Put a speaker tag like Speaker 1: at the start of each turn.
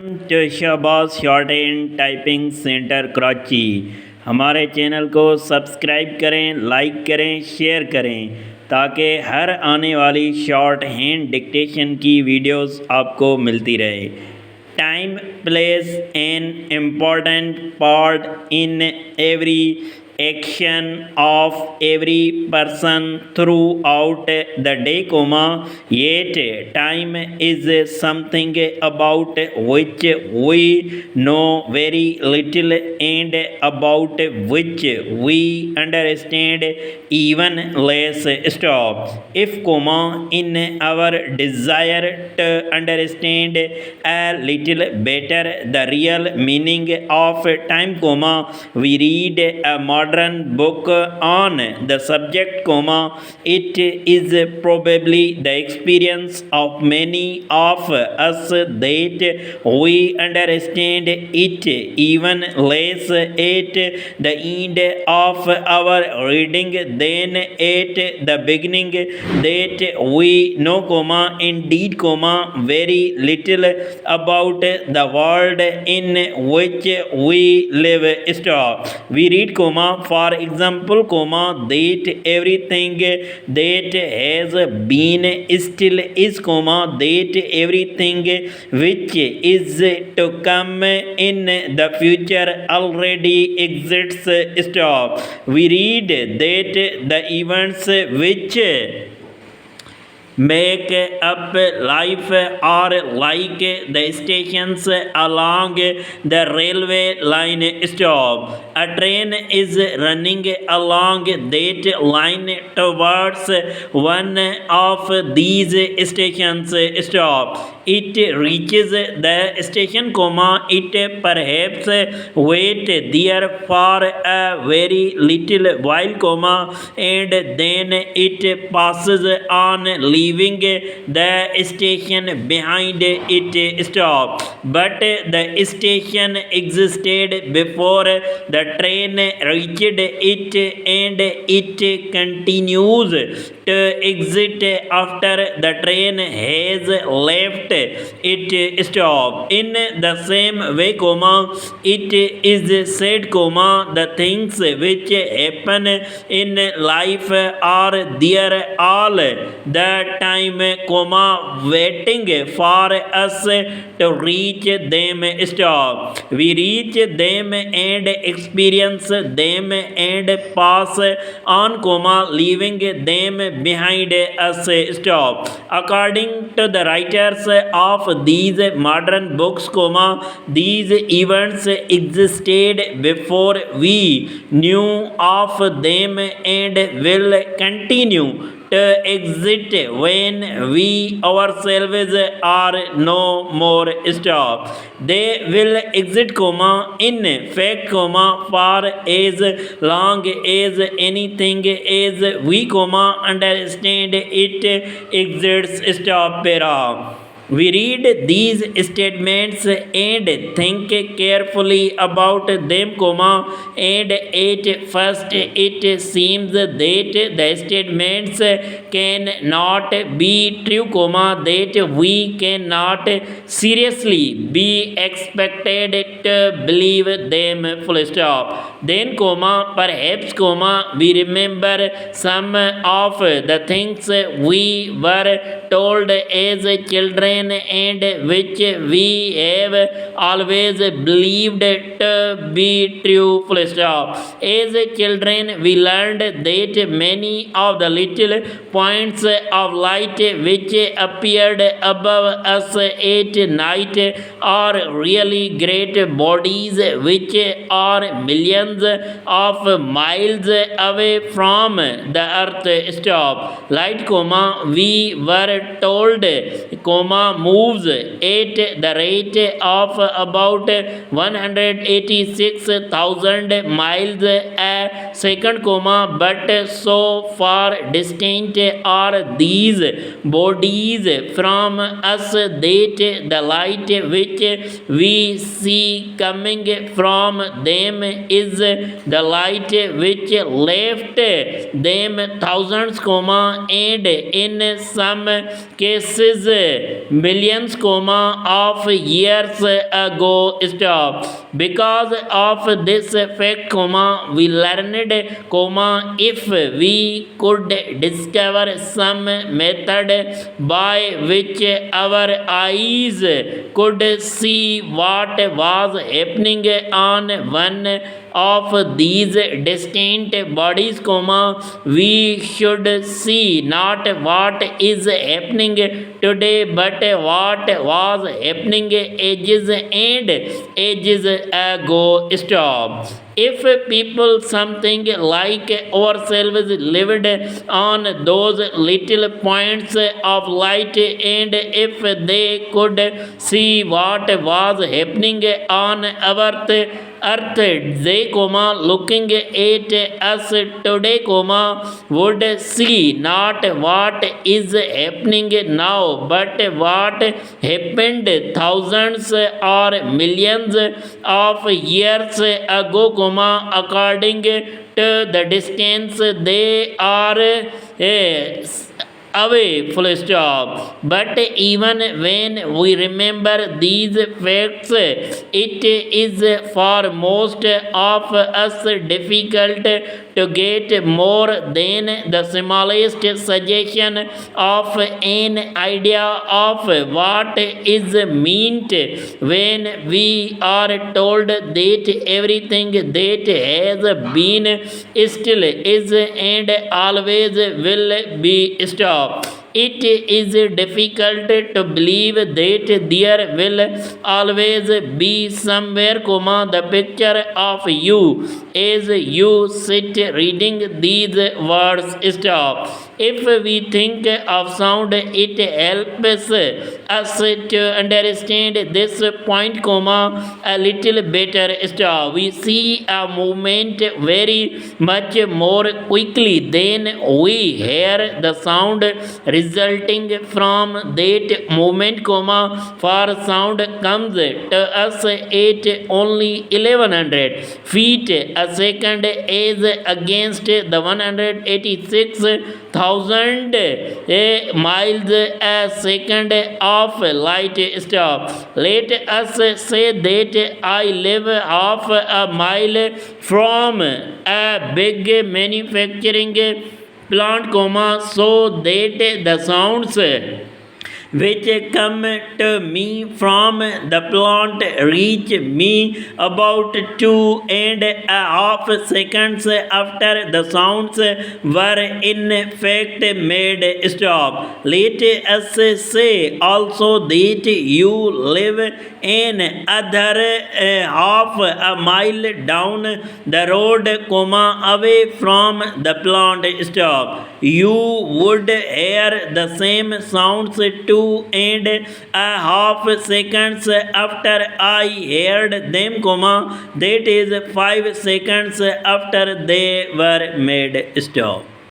Speaker 1: तो Shahbaz shorthand typing centre Karachi. हमारे channel को सब्सक्राइब करें, लाइक करें, शेयर करें ताकि हर आने वाली शॉर्ट हैंड डिक्टेशन की वीडियोस आपको मिलती रहे। Time plays an important part in every action of every person throughout the day, yet time is something about which we know very little and about which we understand even less. Stop. If in our desire to understand a little better the real meaning of time, we read a modern book on the subject, it is probably the experience of many of us that we understand it even less at the end of our reading than at the beginning, that we know, indeed, very little about the world in which we live. Stop. We read, for example, that everything that has been still is, that everything which is to come in the future already exists. Stop. We read that the events which make up life are like the stations along the railway line. Stop. A train is running along that line towards one of these stations. Stop. It reaches the station, it perhaps wait there for a very little while, and then it passes on, leaving the station behind it. Stop. But the station existed before the train reached it, and it continues to exist after the train has left it. Stop. In the same way, it is said, the things which happen in life are there all the time, waiting for us to reach them. Stop. We reach them and experience them and pass on, leaving them behind us. Stop. According to the writers of these modern books, these events existed before we knew of them and will continue to exist when we ourselves are no more. Stop. They will exist, in fact, for as long as anything as we, understand it exists. Stop. Para. We read these statements and think carefully about them, and at first it seems that the statements cannot be true, that we cannot seriously be expected to believe them. Full stop. Then, perhaps, we remember some of the things we were told as children and which we have always believed to be true. Full stop. As children, we learned that many of the little points of light which appeared above us at night are really great bodies which are millions of miles away from the earth. Stop. Light, we were told, moves at the rate of
Speaker 2: about 186,000 miles a second, but so far distant are these bodies from us that the light which we see coming from them is the light which left them thousands, and in some cases millions, of years ago. Stop. Because of this fact, we learned, if we could discover some method by which our eyes could see what was happening on one of these distant bodies, we should see not what is happening today but what was happening ages and ages ago. Stop. If people something like ourselves lived on those little points of light, and if they could see what was happening on earth, they, looking at us today, would see not what is happening now but what happened thousands or millions of years ago, according to the distance they are away. Full stop. But even when we remember these facts, it is for most of us difficult to get more than the smallest suggestion of an idea of what is meant when we are told that everything that has been, still is, and always will be. Stop. It is difficult to believe that there will always be somewhere, the picture of you as you sit reading these words. Stop. If we think of sound, it helps us to understand this point, a little better. Stop. We see a movement very much more quickly than we hear the sound resulting from that movement, for sound comes to us at only 1100 feet a second as against the 186,000 miles a second of light. Stop. Let us say that I live half a mile from a big manufacturing plant, so that the sounds which come to me from the plant reach me about 2.5 seconds after the sounds were in fact made. Stop. Let us say also that you live another half a mile down the road, away from the plant. Stop. You would hear the same sounds 2.5 seconds after I heard them, that is 5 seconds after they were made. Stop.